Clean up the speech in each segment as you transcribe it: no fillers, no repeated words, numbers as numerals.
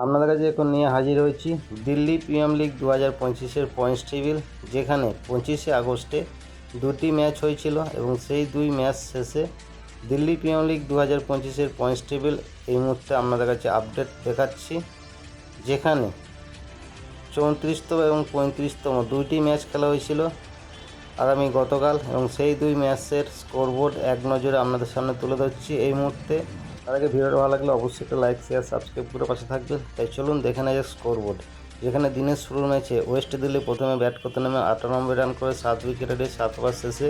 আপনাদের কাছে এখন নিয়ে হাজির হয়েছি দিল্লি প্রিমিয়ার লিগ 2025-এর পয়েন্টস টেবিল, যেখানে 25শে আগস্টে দুটি ম্যাচ হয়েছিল এবং সেই দুই ম্যাচ শেষে দিল্লি প্রিমিয়ার লিগ 2025-এর পয়েন্টস টেবিল এই মুহূর্তে আপনাদের কাছে আপডেট দেখাচ্ছি, যেখানে 34তম এবং 35তম দুইটি ম্যাচ খেলা হয়েছিল আগামী গতকাল, এবং সেই দুই ম্যাচের স্কোরবোর্ড এক নজরে আপনাদের সামনে তুলে ধরছি এই মুহূর্তে। তার আগে ভিডিওটা ভালো লাগলে অবশ্যই একটা লাইক, শেয়ার, সাবস্ক্রাইব করে পাশে থাকবেন। তাই চলুন দেখে নেওয়া যাক স্কোরবোর্ড, যেখানে দিনের শুরুর ম্যাচে ওয়েস্ট দিল্লি প্রথমে ব্যাট করতে নামে 98 রান করে 7 উইকেট হারিয়ে 7 ওভার শেষে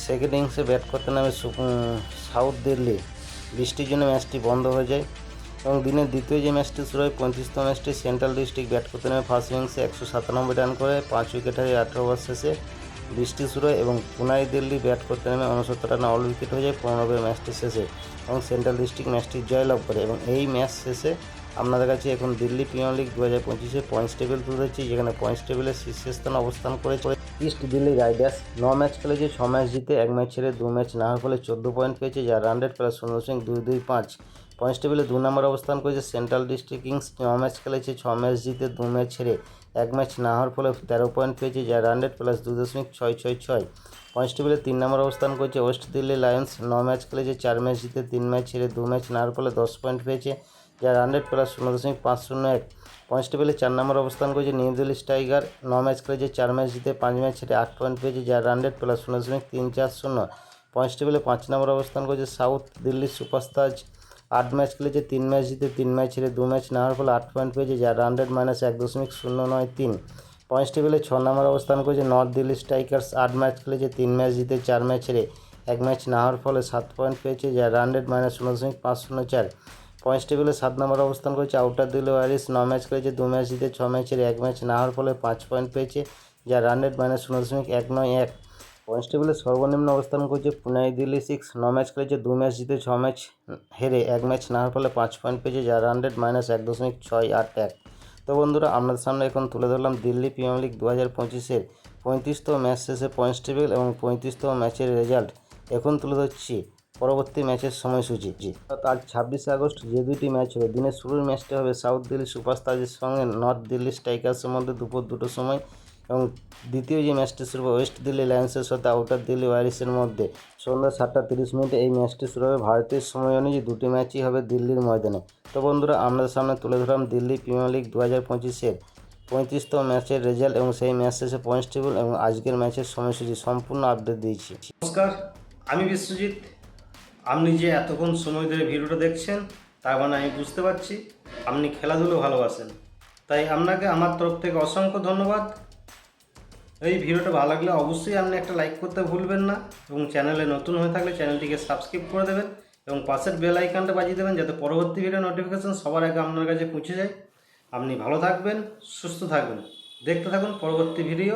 সেকেন্ড ইনিংসে ব্যাট করতে নামে সাউথ দিল্লি। বৃষ্টির জন্য ম্যাচটি বন্ধ হয়ে যায় এবং দিনের দ্বিতীয় যে ম্যাচটি শুরু হয় 35তম ম্যাচটি সেন্ট্রাল ডিস্ট্রিক্ট ব্যাট করতে নামে ফার্স্ট ইনিংসে 197 রান করে 5 উইকেট হারিয়ে 18 ওভার শেষে বৃষ্টি শুরু হয় এবং পুনাই দিল্লি ব্যাট করতে নামে 69 রানে অল উইকেট হয়ে যায় 15 ওভার ম্যাচটি শেষে এবং সেন্ট্রাল ডিস্ট্রিক্ট ম্যাচটি জয়লাভ করে। এবং এই ম্যাচ শেষে আপনাদের কাছে এখন দিল্লি প্রিমিয়ার লিগ 2025-এ পয়েন্টস টেবিল তুলে ধরছি, যেখানে পয়েন্টস টেবিলের শীর্ষস্থানে অবস্থান করে ইস্ট দিল্লি রাইডার্স। 9 ম্যাচ খেলেছে, 6 ম্যাচ জিতে 1 ম্যাচ ছেড়ে 2 ম্যাচ না হওয়ার ফলে 14 পয়েন্ট পেয়েছে, যার রান রেট প্লাস 0.225। পয়েন্টস টেবিলে 2 নম্বর অবস্থান করেছে সেন্ট্রাল ডিস্ট্রিক্ট কিংস। 9 ম্যাচ খেলেছে, 6 ম্যাচ জিতে 2 ম্যাচ ছেড়ে 1 ম্যাচ না হওয়ার ফলে 13 পয়েন্ট পেয়েছে, যার রান রেট প্লাস 2.666। পয়েন্টস টেবিলে 3 নম্বর অবস্থান করেছে ওয়েস্ট দিল্লি লায়ন্স। 9 ম্যাচ খেলেছে, 4 ম্যাচ জিতে 3 ম্যাচ ছেড়ে 2 ম্যাচ না হওয়ার ফলে 10 পয়েন্ট পেয়েছে, যার রান রেট প্লাস 0.501। পয়েন্টস টেবিলে 4 নম্বর অবস্থান করেছে নিউ দিল্লি টাইগার। 9 ম্যাচ খেলেছে, 4 ম্যাচ জিতে 5 ম্যাচ ছেড়ে 8 পয়েন্ট পেয়েছে, যার রান রেট প্লাস 0.340। পয়েন্টস টেবিলে 5 নম্বর অবস্থান করেছে সাউথ দিল্লি সুপারস্টার্স। 8 ম্যাচ খেলেছে, 3 ম্যাচ জিতে 3 ম্যাচ ছেড়ে 2 ম্যাচ না হওয়ার ফলে 8 পয়েন্ট পেয়েছে, যার রান রেট -1.093। পয়েন্টস টেবিলে 6 নম্বর অবস্থান করেছে নর্থ দিল্লি স্ট্রাইকার্স। 8 ম্যাচ খেলেছে, 3 ম্যাচ জিতে 4 ম্যাচ ছেড়ে 1 ম্যাচ না হওয়ার ফলে 7 পয়েন্ট পেয়েছে, যার রান রেট -0.504। পয়েন্টস টেবিলে 7 নম্বর অবস্থান করেছে আউটার দিল্লি ওয়ারিয়র্স। 9 ম্যাচ খেলেছে, 2 ম্যাচ জিতে 6 ম্যাচ ছেড়ে 1 ম্যাচ না হওয়ার ফলে 5 পয়েন্ট পেয়েছে, যার রান রেট -0.191। পয়েন্টস টেবিলে সর্বনিম্ন অবস্থান করেছে পুনাই দিল্লি 6। 9 ম্যাচ খেলেছে, 2 ম্যাচ জিতে 6 ম্যাচ হেরে 1 ম্যাচ না হওয়ার ফলে 5 পয়েন্ট পেয়েছে, যার রান রেট -1.681। তো বন্ধুরা, আপনাদের সামনে এখন তুলে ধরলাম দিল্লি প্রিমিয়ার লিগ 2025-এর 35তম ম্যাচ শেষে পয়েন্টস টেবিল এবং 35তম ম্যাচের রেজাল্ট। এখন তুলে ধরছি পরবর্তী ম্যাচের সময়সূচি। আজ 26শে আগস্ট যে দুটি ম্যাচ হবে, দিনের শুরুর ম্যাচটা হবে সাউথ দিল্লি সুপারস্টার্সের সঙ্গে নর্থ দিল্লি স্ট্রাইকার্সের মধ্যে দুপুর 2টোর সময়, এবং দ্বিতীয় যে ম্যাচটি শুরু হবে ওয়েস্ট দিল্লি লায়ন্সের সাথে আউটার দিল্লি ওয়ারিয়র্সের মধ্যে সন্ধ্যা 7:30 এই ম্যাচটি শুরু হবে। ভারতীয় সময় অনুযায়ী দুটি ম্যাচই হবে দিল্লির ময়দানে। তো বন্ধুরা, আপনাদের সামনে তুলে ধরলাম দিল্লি প্রিমিয়ার লিগ 2025-এর 35তম ম্যাচের রেজাল্ট এবং সেই ম্যাচ শেষে পয়েন্টস টেবিল এবং আজকের ম্যাচের সময়সূচি সম্পূর্ণ আপডেট দিয়েছি। নমস্কার, আমি বিশ্বজিৎ। আপনি যে এতক্ষণ সময় ধরে ভিডিওটা দেখছেন, তার মানে আমি বুঝতে পারছি আপনি খেলাধুলো ভালোবাসেন। তাই আপনাকে আমার তরফ থেকে অসংখ্য ধন্যবাদ। এই ভিডিওটা ভালো লাগলে অবশ্যই আপনি একটা লাইক করতে ভুলবেন না, এবং চ্যানেলে নতুন হয়ে থাকলে চ্যানেলটিকে সাবস্ক্রাইব করে দেবেন এবং পাশের বেল আইকনটা বাজিয়ে দেবেন, যাতে পরবর্তী ভিডিও নোটিফিকেশন সবার আগে আপনার কাছে পৌঁছে যায়। আপনি ভালো থাকবেন, সুস্থ থাকবেন, দেখতে থাকুন পরবর্তী ভিডিও।